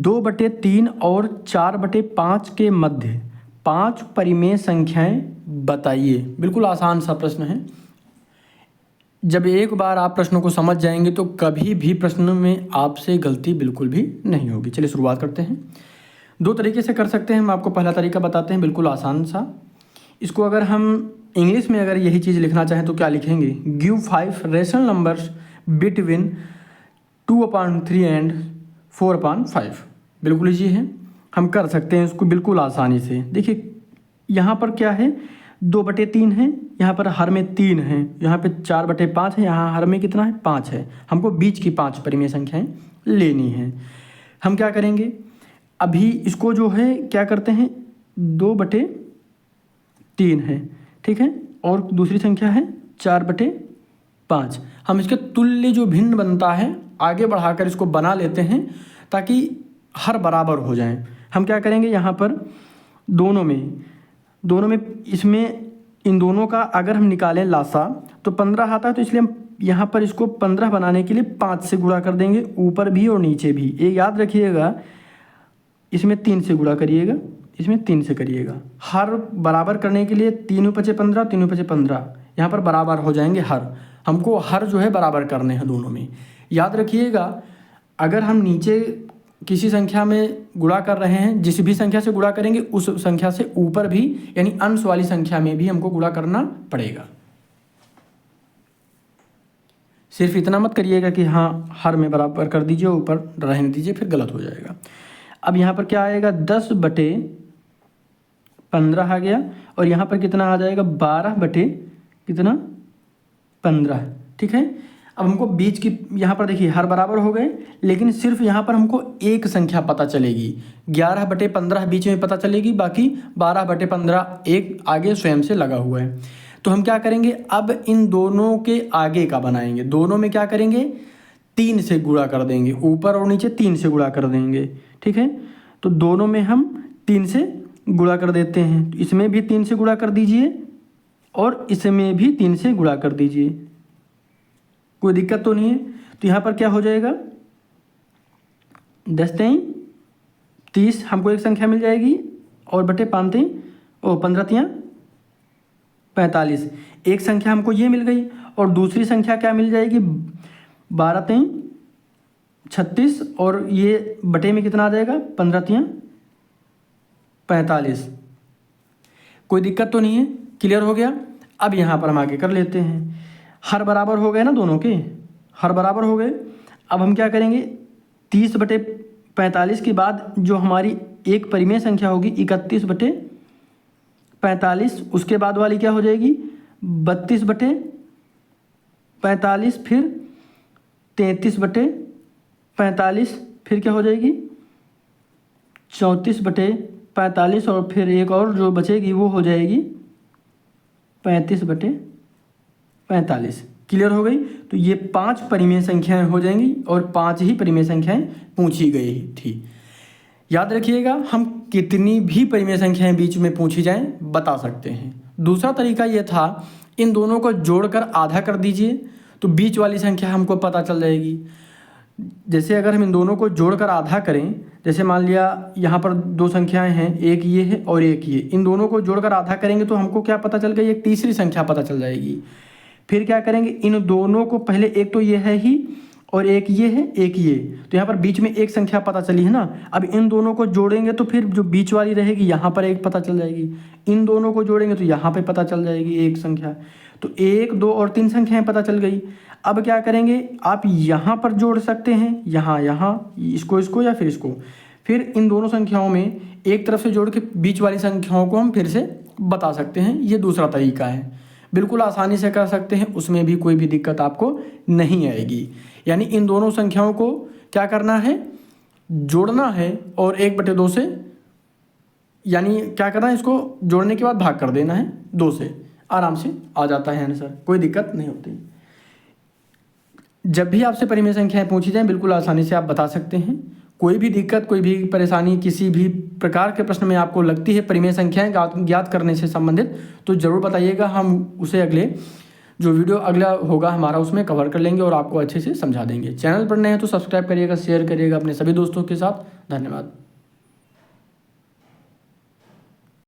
2/3 और 4/5 के मध्य 5 परिमेय संख्याएं बताइए। बिल्कुल आसान सा प्रश्न है। जब एक बार आप प्रश्नों को समझ जाएंगे तो कभी भी प्रश्न में आपसे गलती बिल्कुल भी नहीं होगी। चलिए शुरुआत करते हैं। 2 तरीके से कर सकते हैं। हम आपको पहला तरीका बताते हैं, बिल्कुल आसान सा। इसको अगर हम इंग्लिश में अगर यही चीज़ लिखना चाहें तो क्या लिखेंगे? Give 5 rational numbers between 2/3 and 4/5। बिल्कुल ईजी है, हम कर सकते हैं इसको बिल्कुल आसानी से। देखिए यहाँ पर क्या है, 2/3 है, यहाँ पर हर में 3 है, यहाँ पे 4/5 है, यहाँ हर में कितना है? 5 है। हमको बीच की 5 परिमेय संख्याएं लेनी है। हम क्या करेंगे, अभी इसको जो है क्या करते हैं, 2/3 है, ठीक है, और दूसरी संख्या है 4/5। हम इसके तुल्य जो भिन्न बनता है आगे बढ़ाकर इसको बना लेते हैं ताकि हर बराबर हो जाएं। हम क्या करेंगे, यहाँ पर दोनों में इसमें इन दोनों का अगर हम निकालें लासा तो 15 आता है, तो इसलिए हम यहाँ पर इसको 15 बनाने के लिए 5 से गुणा कर देंगे, ऊपर भी और नीचे भी। ये याद रखिएगा, इसमें 3 से गुणा करिएगा, इसमें 3 से करिएगा। हर बराबर करने के लिए 3×5 = 3×5 यहाँ पर बराबर हो जाएंगे हर। हमको हर जो है बराबर करने हैं दोनों में। याद रखिएगा, अगर हम नीचे किसी संख्या में गुणा कर रहे हैं, जिस भी संख्या से गुणा करेंगे उस संख्या से ऊपर भी यानी अंश वाली संख्या में भी हमको गुणा करना पड़ेगा। सिर्फ इतना मत करिएगा कि हाँ हर में बराबर कर दीजिए, ऊपर रहने दीजिए, फिर गलत हो जाएगा। अब यहाँ पर क्या आएगा, 10/15 आ गया, और यहाँ पर कितना आ जाएगा, 12/15, ठीक है। अब हमको बीच की, यहाँ पर देखिए हर बराबर हो गए, लेकिन सिर्फ यहाँ पर हमको एक संख्या पता चलेगी, 11/15 बीच में पता चलेगी, बाकी 12/15 एक आगे स्वयं से लगा हुआ है। तो हम क्या करेंगे, अब इन दोनों के आगे का बनाएंगे। दोनों में क्या करेंगे, 3 से गुणा कर देंगे, ऊपर और नीचे 3 से गुणा कर देंगे, ठीक है। तो दोनों में हम 3 से गुणा कर देते हैं। तो इसमें भी 3 से गुणा कर दीजिए और इसमें भी 3 से गुणा कर दीजिए, कोई दिक्कत तो नहीं है। तो यहाँ पर क्या हो जाएगा, 10×3 = 30, हमको एक संख्या मिल जाएगी, और बटे 5×3 15×3 = 45। एक संख्या हमको ये मिल गई, और दूसरी संख्या क्या मिल जाएगी, 12×3 = 36, और ये बटे में कितना आ जाएगा, 15×3 = 45। कोई दिक्कत तो नहीं है, क्लियर हो गया। अब यहाँ पर हम आगे कर लेते हैं। हर बराबर हो गए ना, दोनों के हर बराबर हो गए। अब हम क्या करेंगे, 30/45 के बाद जो हमारी एक परिमेय संख्या होगी 31/45, उसके बाद वाली क्या हो जाएगी, 32/45, फिर 33/45, फिर क्या हो जाएगी, 34/45, और फिर एक और जो बचेगी वो हो जाएगी 35/45। क्लियर हो गई। तो ये 5 परिमेय संख्याएं हो जाएंगी, और 5 ही परिमेय संख्याएं पूछी गई थी। याद रखिएगा, हम कितनी भी परिमेय संख्याएं बीच में पूछी जाएं बता सकते हैं। दूसरा तरीका ये था, इन दोनों को जोड़कर आधा कर दीजिए, तो बीच वाली संख्या हमको पता चल जाएगी। जैसे अगर हम इन दोनों को जोड़कर आधा करें, जैसे मान लिया यहाँ पर 2 संख्याएं हैं, एक ये है और एक ये, इन दोनों को जोड़कर आधा करेंगे तो हमको क्या पता चल गई, एक तीसरी संख्या पता चल जाएगी। फिर क्या करेंगे, इन दोनों को पहले, एक तो ये है ही और एक ये है, एक ये, तो यहाँ पर बीच में एक संख्या पता चली है ना। अब इन दोनों को जोड़ेंगे तो फिर जो बीच वाली रहेगी यहाँ पर एक पता चल जाएगी। इन दोनों को जोड़ेंगे तो यहाँ पे पता चल जाएगी एक संख्या। तो 1, 2 और 3 संख्याएं पता चल गई। अब क्या करेंगे, आप यहाँ पर जोड़ सकते हैं, यहाँ इसको या फिर इसको। फिर इन दोनों संख्याओं में एक तरफ से जोड़ के बीच वाली संख्याओं को हम फिर से बता सकते हैं। ये दूसरा तरीका है, बिल्कुल आसानी से कर सकते हैं, उसमें भी कोई भी दिक्कत आपको नहीं आएगी। यानी इन दोनों संख्याओं को क्या करना है, जोड़ना है, और 1/2 से, यानी क्या करना है, इसको जोड़ने के बाद भाग कर देना है 2 से, आराम से आ जाता है आंसर, कोई दिक्कत नहीं होती। जब भी आपसे परिमेय संख्याएं पूछी जाएं बिल्कुल आसानी से आप बता सकते हैं। कोई भी दिक्कत, कोई भी परेशानी, किसी भी प्रकार के प्रश्न में आपको लगती है परिमेय संख्याएं ज्ञात करने से संबंधित, तो ज़रूर बताइएगा। हम उसे अगले जो वीडियो अगला होगा हमारा उसमें कवर कर लेंगे और आपको अच्छे से समझा देंगे। चैनल पर नए हैं तो सब्सक्राइब करिएगा, शेयर करिएगा अपने सभी दोस्तों के साथ। धन्यवाद।